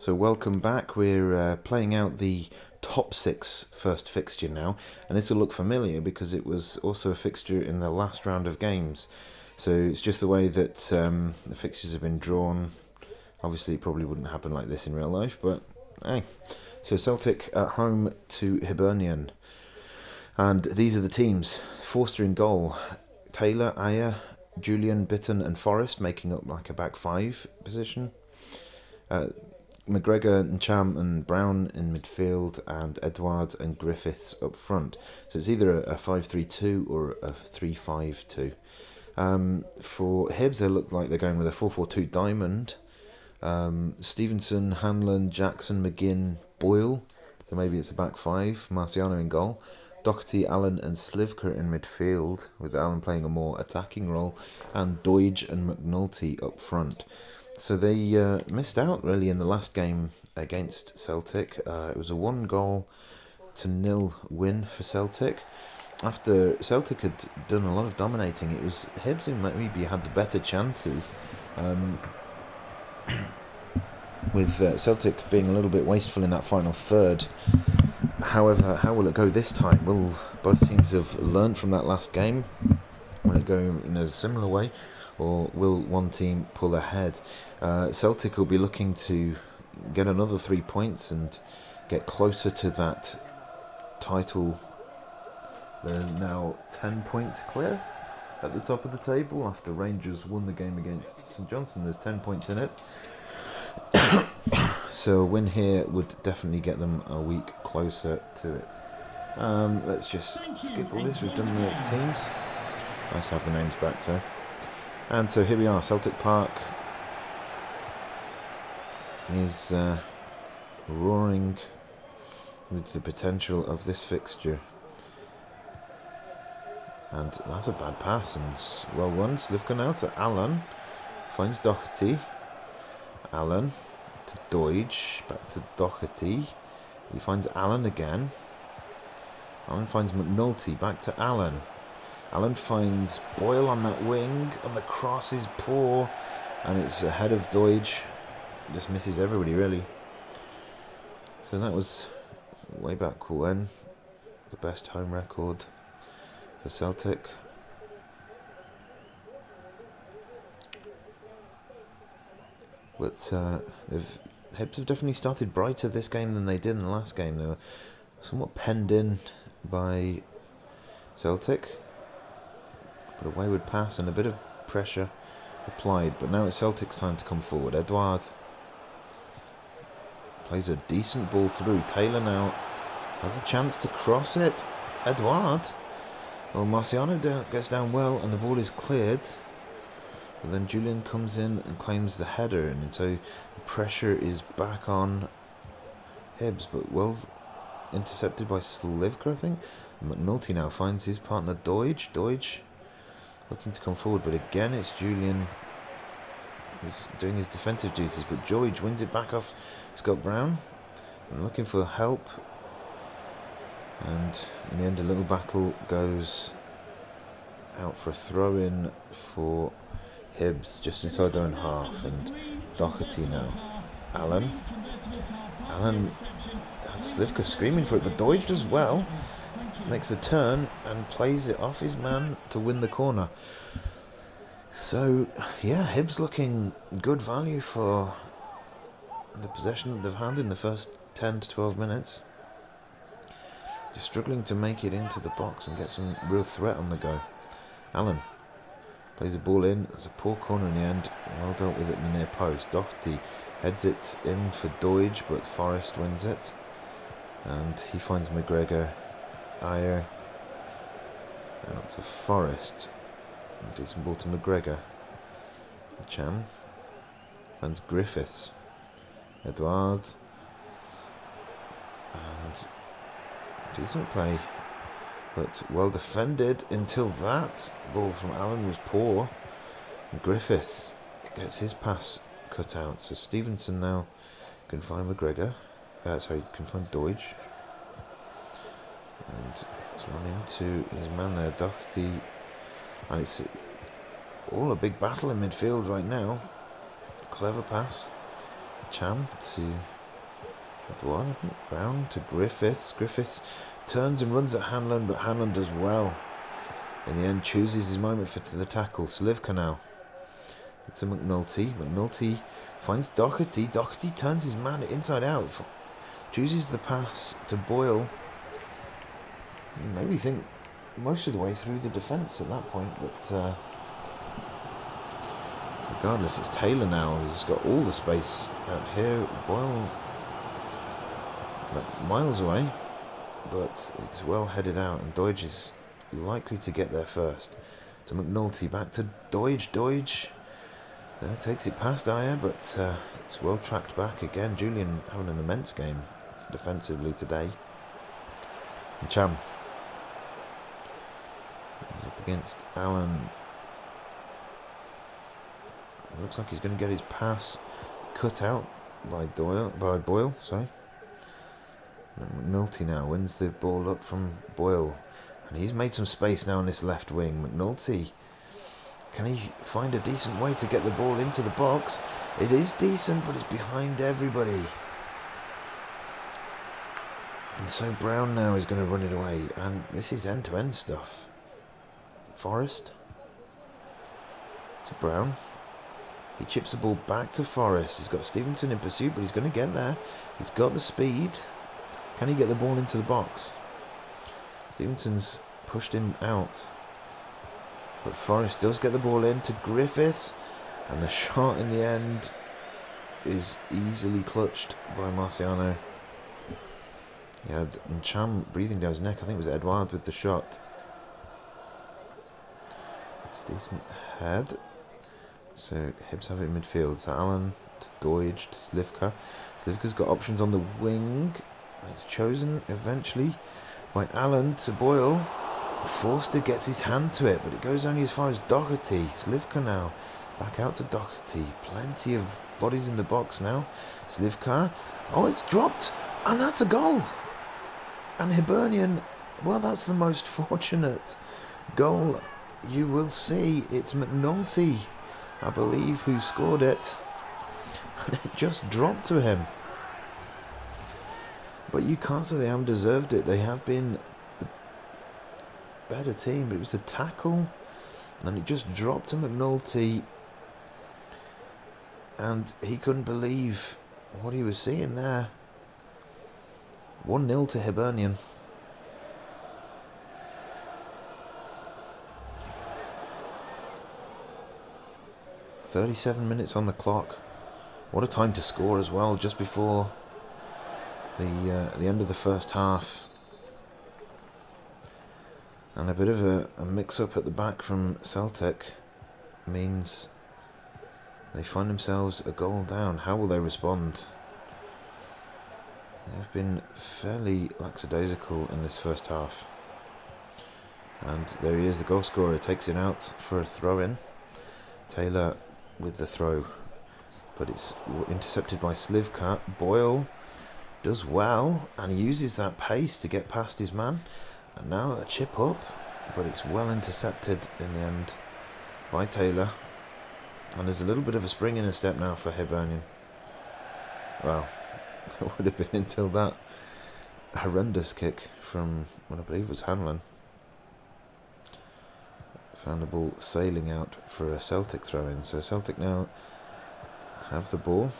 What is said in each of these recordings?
So welcome back. We're playing out the top six first fixture now, and this will look familiar because it was also a fixture in the last round of games. So it's just the way that the fixtures have been drawn. Obviously, it probably wouldn't happen like this in real life, but hey. So Celtic at home to Hibernian, and these are the teams. Forster in goal, Taylor, Ayer, Julian, Bitton, and Forrest making up like a back five position. McGregor and Cham and Brown in midfield, and Edouard and Griffiths up front. So it's either a 5-3-2 or a 3-5-2. For Hibs, they look like they're going with a 4-4-2 diamond. Stevenson, Hanlon, Jackson, McGinn, Boyle. So maybe it's a back five. Marciano in goal. Doherty, Allen and Slivka in midfield, with Allen playing a more attacking role, and Doidge and McNulty up front. So they missed out really in the last game against Celtic. It was a 1-0 win for Celtic. After Celtic had done a lot of dominating, it was Hibs who maybe had the better chances. With Celtic being a little bit wasteful in that final third. However, how will it go this time? Will both teams have learned from that last game? Will it go in a similar way? Or will one team pull ahead? Celtic will be looking to get another 3 points and get closer to that title. They're now 10 points clear at the top of the table after Rangers won the game against St Johnstone. There's 10 points in it. So a win here would definitely get them a week closer to it. Let's just skip all this. We've done the teams. Nice to have the names back though. And so here we are. Celtic Park is roaring with the potential of this fixture. And that's a bad pass, and well won. Slivka now to Allen. Finds Doherty. Allen to Doidge. Back to Doherty. He finds Allen again. Allen finds McNulty. Back to Allen. Allen finds Boyle on that wing, and the cross is poor, and it's ahead of Doidge. Just misses everybody, really. So that was way back when. The best home record for Celtic. But Hibs have definitely started brighter this game than they did in the last game. They were somewhat penned in by Celtic. But a wayward pass and a bit of pressure applied. But now it's Celtic's time to come forward. Edouard plays a decent ball through. Taylor now has a chance to cross it. Edouard. Well, Marciano gets down well and the ball is cleared. But then Julian comes in and claims the header. And so the pressure is back on Hibs. But well intercepted by Slivka, I think. McNulty now finds his partner Doidge. Doidge looking to come forward, but again it's Julian who's doing his defensive duties, but George wins it back off Scott Brown and looking for help, and in the end a little battle goes out for a throw-in for Hibs just inside their own half, and Doherty now. Allen and Slivka screaming for it, but Doidge does well. Makes the turn and plays it off his man to win the corner. So, yeah, Hibs looking good value for the possession that they've had in the first 10 to 12 minutes. Just struggling to make it into the box and get some real threat on the go. Allen plays the ball in. There's a poor corner in the end. Well dealt with it in the near post. Doherty heads it in for Doidge, but Forrest wins it. And he finds McGregor. Ayer out to Forrest. Decent ball to McGregor. Cham finds Griffiths. Edouard. And decent play, but well defended until that. Ball from Allen was poor. And Griffiths gets his pass cut out. So Stevenson now can find McGregor. Can find Doidge. And he's run into his man there, Doherty. And it's all a big battle in midfield right now. Clever pass. Cham to Edouard, I think. Brown to Griffiths. Griffiths turns and runs at Hanlon, but Hanlon does well. In the end, chooses his moment for the tackle. Slivka now. It's a McNulty. McNulty finds Doherty. Doherty turns his man inside out. Chooses the pass to Boyle. Maybe think most of the way through the defence at that point, but regardless, it's Taylor now. He's got all the space out here. Boyle miles away, but it's well headed out, and Doidge is likely to get there first. To McNulty, back to Doidge. Doidge takes it past Dyer, but it's well tracked back again. Julian having an immense game defensively today. And Cham is up against Allen. Looks like he's going to get his pass cut out by Boyle. Sorry. And McNulty now wins the ball up from Boyle, and he's made some space now on this left wing. McNulty, can he find a decent way to get the ball into the box? It is decent, but it's behind everybody. And so Brown now is going to run it away, and this is end-to-end stuff. Forrest to Brown. He chips the ball back to Forrest. He's got Stevenson in pursuit, but he's going to get there. He's got the speed. Can he get the ball into the box? Stevenson's pushed him out, but Forrest does get the ball in to Griffiths, and the shot in the end is easily clutched by Marciano. He had Cham breathing down his neck. I think it was Edouard with the shot. It's a decent head. So Hibs have it in midfield. So Allen to Doidge to Slivka. Slivka's got options on the wing. It's chosen eventually by Allen to Boyle. Forster gets his hand to it, but it goes only as far as Doherty. Slivka now back out to Doherty. Plenty of bodies in the box now. Slivka. Oh, it's dropped, and that's a goal. And Hibernian, well, that's the most fortunate goal you will see. It's McNulty, I believe, who scored it, and it just dropped to him. But you can't say they haven't deserved it. They have been the better team, but it was the tackle, and it just dropped to McNulty, and he couldn't believe what he was seeing there. 1-0 to Hibernian. "37 minutes on the clock." What a time to score as well, just before the end of the first half. And a bit of a mix-up at the back from Celtic means they find themselves a goal down. How will they respond? They've been fairly lackadaisical in this first half. And there he is, the goal scorer, takes it out for a throw-in. Taylor with the throw, but it's intercepted by Slivka. Boyle does well, and he uses that pace to get past his man. And now a chip up, but it's well intercepted in the end by Taylor. And there's a little bit of a spring in a step now for Hibernian. Well, it would have been until that horrendous kick from what I believe was Hanlon. Found the ball sailing out for a Celtic throw-in. So Celtic now have the ball.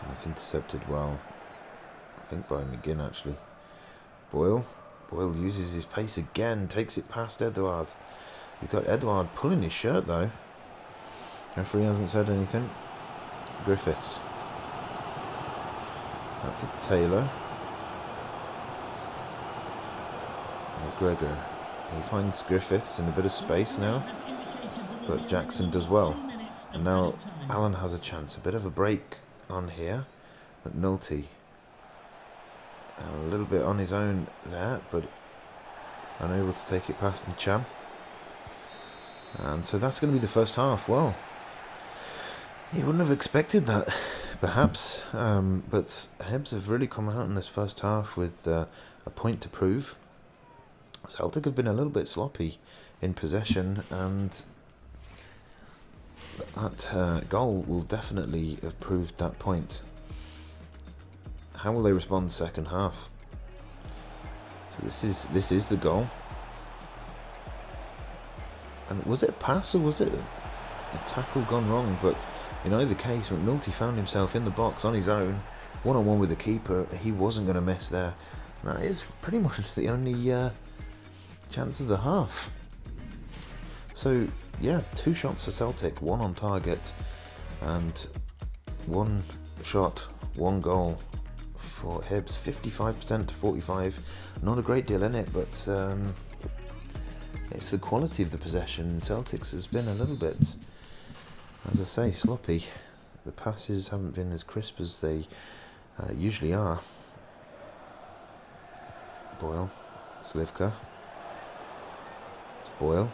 And it's intercepted well, I think by McGinn actually. Boyle uses his pace again, takes it past Edouard. You've got Edouard pulling his shirt though. Referee hasn't said anything. Griffiths. That's it, Taylor. McGregor. He finds Griffiths in a bit of space now, but Jackson does well. And now Allen has a chance. A bit of a break on here. McNulty. A little bit on his own there, but unable to take it past Cham. And so that's going to be the first half. Well, you wouldn't have expected that, perhaps, but Hibs have really come out in this first half with a point to prove. Celtic have been a little bit sloppy in possession, and that goal will definitely have proved that point. How will they respond second half? So this is the goal. And was it a pass or was it a tackle gone wrong? But in either case, McNulty found himself in the box on his own, one-on-one with the keeper. He wasn't going to miss there. And that is pretty much the only chance of the half. So yeah, 2 shots for Celtic, 1 on target, and 1 shot, 1 goal for Hibs. 55% to 45. Not a great deal in it, but it's the quality of the possession. Celtic's has been a little bit, as I say, sloppy. The passes haven't been as crisp as they usually are. Boyle, Slivka, it's Boyle,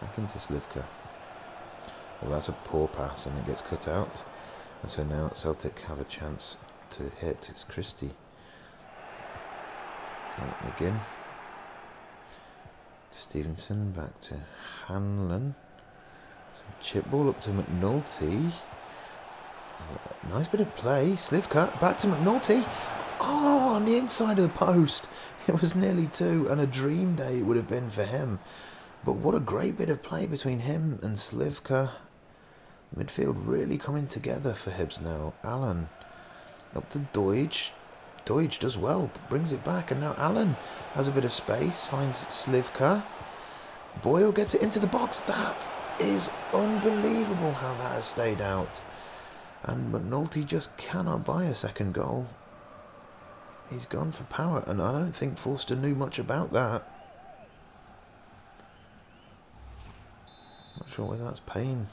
back into Slivka. Well, that's a poor pass and it gets cut out. And so now Celtic have a chance to hit. It's Christie. Again. Stevenson back to Hanlon. Chip ball up to McNulty. Nice bit of play. Slivka back to McNulty. Oh, on the inside of the post. It was nearly 2, and a dream day it would have been for him. But what a great bit of play between him and Slivka. Midfield really coming together for Hibs now. Allen up to Doidge. Doidge does well, brings it back, and now Allen has a bit of space, finds Slivka. Boyle gets it into the box. That is unbelievable how that has stayed out. And McNulty just cannot buy a second goal. He's gone for power, and I don't think Forster knew much about that. Not sure whether that's pain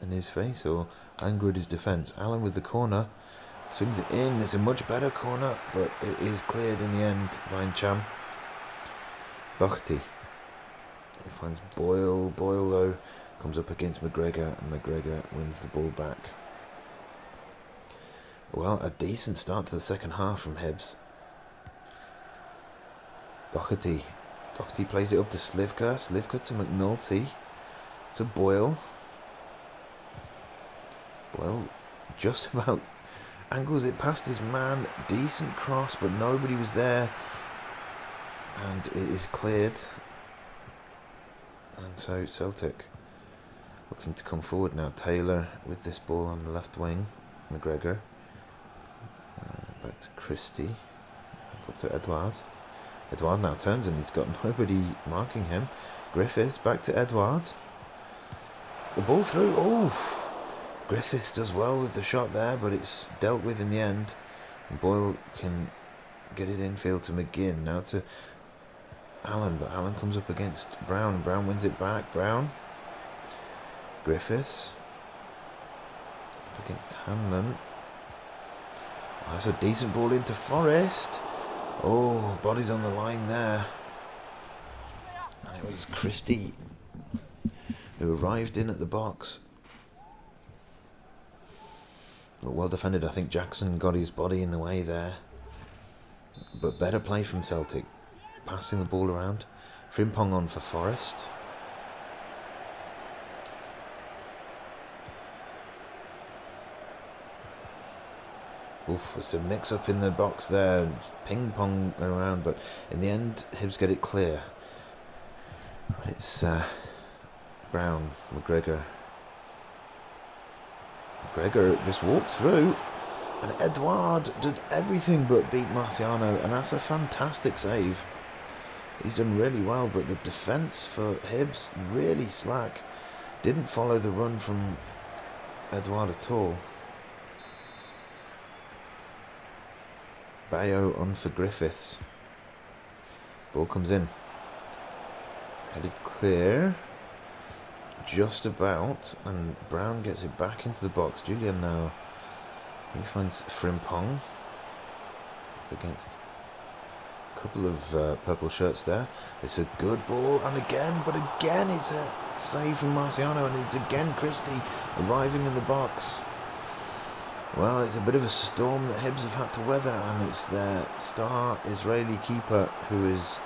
in his face or anger at his defence. Allen with the corner. Swings it in. It's a much better corner, but it is cleared in the end by Ncham. Doherty. He finds Boyle. Boyle, though, comes up against McGregor, and McGregor wins the ball back. Well, a decent start to the second half from Hibs. Doherty. Doherty plays it up to Slivka. Slivka to McNulty. To Boyle. Boyle just about angles it past his man. Decent cross, but nobody was there. And it is cleared. And so Celtic looking to come forward now. Taylor with this ball on the left wing. McGregor. Back to Christie. Back up to Edouard. Edouard now turns and he's got nobody marking him. Griffiths back to Edouard. The ball through. Oh! Griffiths does well with the shot there, but it's dealt with in the end. And Boyle can get it infield to McGinn. Now to Allen, but Allen comes up against Brown. Brown wins it back. Brown. Griffiths. Up against Hanlon. Oh, that's a decent ball into Forrest. Oh, bodies on the line there. And it was Christie who arrived in at the box. But well defended. I think Jackson got his body in the way there. But better play from Celtic. Passing the ball around. Frimpong on for Forrest. Oof, it's a mix-up in the box there. Ping-pong around, but in the end, Hibs get it clear. It's Brown, McGregor. McGregor just walked through, and Edouard did everything but beat Marciano, and that's a fantastic save. He's done really well, but the defence for Hibs really slack. Didn't follow the run from Edouard at all. Bayo on for Griffiths. Ball comes in. Headed clear. Just about. And Brown gets it back into the box. Julian now. He finds Frimpong. Up against a couple of purple shirts there. It's a good ball. And again, but again it's a save from Marciano. And it's again Christie arriving in the box. Well, it's a bit of a storm that Hibs have had to weather, and it's their star Israeli keeper who is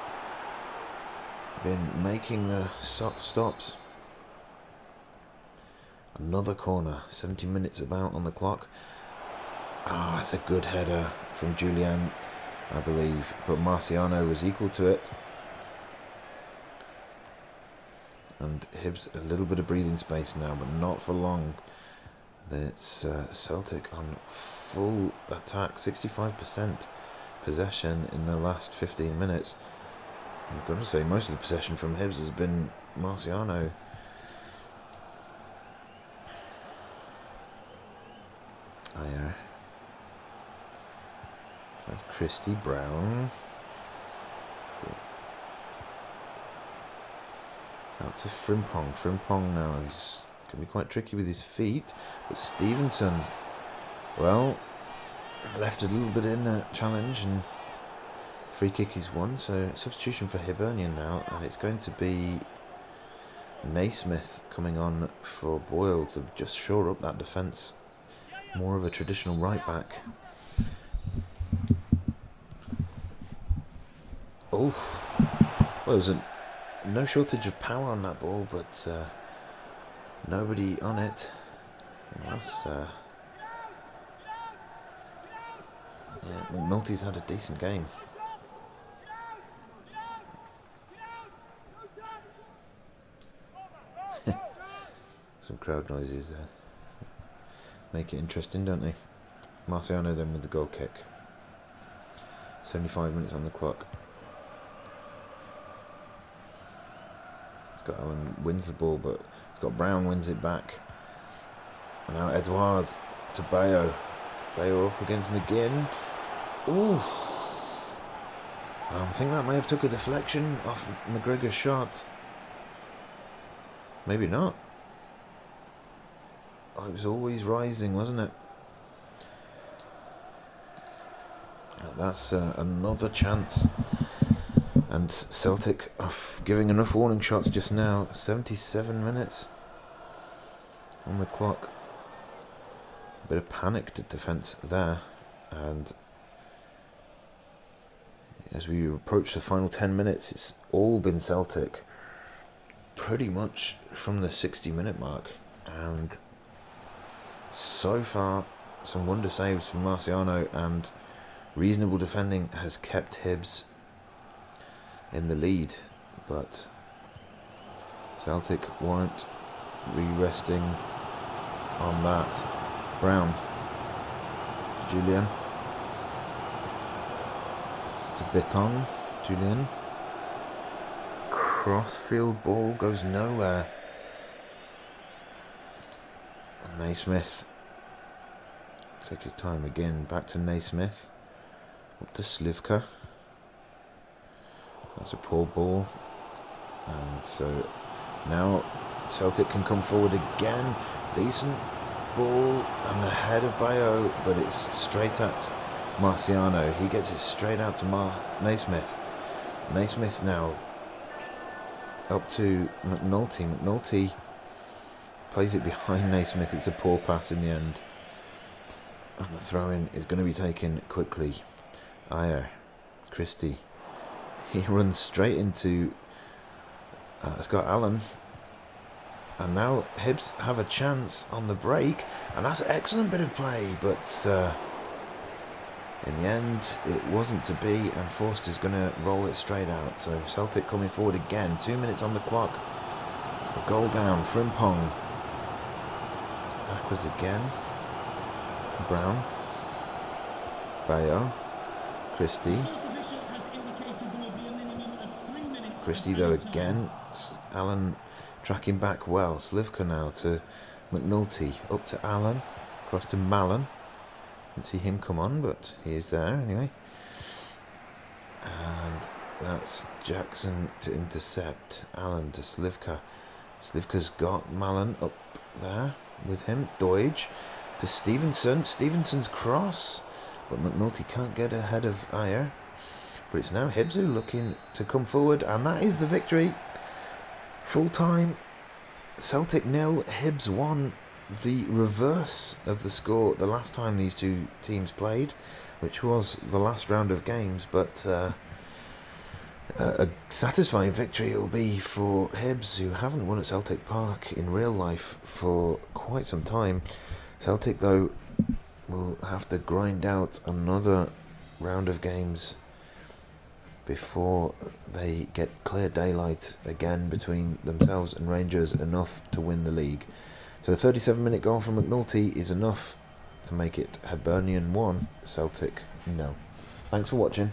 been making the stops. Another corner, 70 minutes about on the clock. Ah, it's a good header from Julian, I believe, but Marciano was equal to it. And Hibs a little bit of breathing space now, but not for long. It's Celtic on full attack, 65% possession in the last 15 minutes. I've got to say, most of the possession from Hibs has been Marciano. That's Christie, Brown. Out to Frimpong. Frimpong now is can be quite tricky with his feet, but Stevenson, well, left a little bit in that challenge, and free kick is won. So substitution for Hibernian now, and it's going to be Naismith coming on for Boyle to just shore up that defence. More of a traditional right back. Oh, well, there's no shortage of power on that ball, but nobody on it. That's yeah, McNulty's had a decent game. Some crowd noises there. Make it interesting, don't they? Marciano then with the goal kick. 75 minutes on the clock. Got Allen wins the ball, but it's got Brown wins it back. And now Edouard to Bayo. Bayo up against McGinn. Ooh. I think that may have took a deflection off McGregor's shot. Maybe not. Oh, it was always rising, wasn't it? That's another chance. And Celtic are giving enough warning shots just now. 77 minutes on the clock. A bit of panicked defence there. And as we approach the final 10 minutes, it's all been Celtic. Pretty much from the 60-minute mark. And so far, some wonder saves from Marciano and reasonable defending has kept Hibs in the lead, but Celtic weren't resting on that. Brown, Julian, to Beton, Julian, crossfield ball goes nowhere. Naismith, take your time again, back to Naismith, up to Slivka. That's a poor ball, and so now Celtic can come forward again. Decent ball and the head of Bayo, but it's straight at Marciano. He gets it straight out to Naismith. Naismith now up to McNulty. McNulty plays it behind Naismith. It's a poor pass in the end, and the throw-in is going to be taken quickly. Ayer, Christie. He runs straight into Scott Allen, and now Hibs have a chance on the break, and that's an excellent bit of play, but in the end it wasn't to be, and Forster's going to roll it straight out. So Celtic coming forward again, 2 minutes on the clock, a goal down. Frimpong backwards again, Brown, Bayo, Christie. Christie though again. Allen tracking back well. Slivka now to McNulty. Up to Allen. Across to Mallon. Didn't see him come on, but he is there anyway. And that's Jackson to intercept. Allen to Slivka. Slivka's got Mallon up there with him. Doige to Stevenson. Stevenson's cross. But McNulty can't get ahead of Ayer. But it's now Hibs who looking to come forward, and that is the victory. Full time, Celtic 0, Hibs 1. The reverse of the score the last time these two teams played, which was the last round of games. But A satisfying victory it'll be for Hibs, who haven't won at Celtic Park in real life for quite some time. Celtic, though, will have to grind out another round of games before they get clear daylight again between themselves and Rangers, enough to win the league. So a 37-minute goal from McNulty is enough to make it Hibernian 1, Celtic 0. Thanks for watching.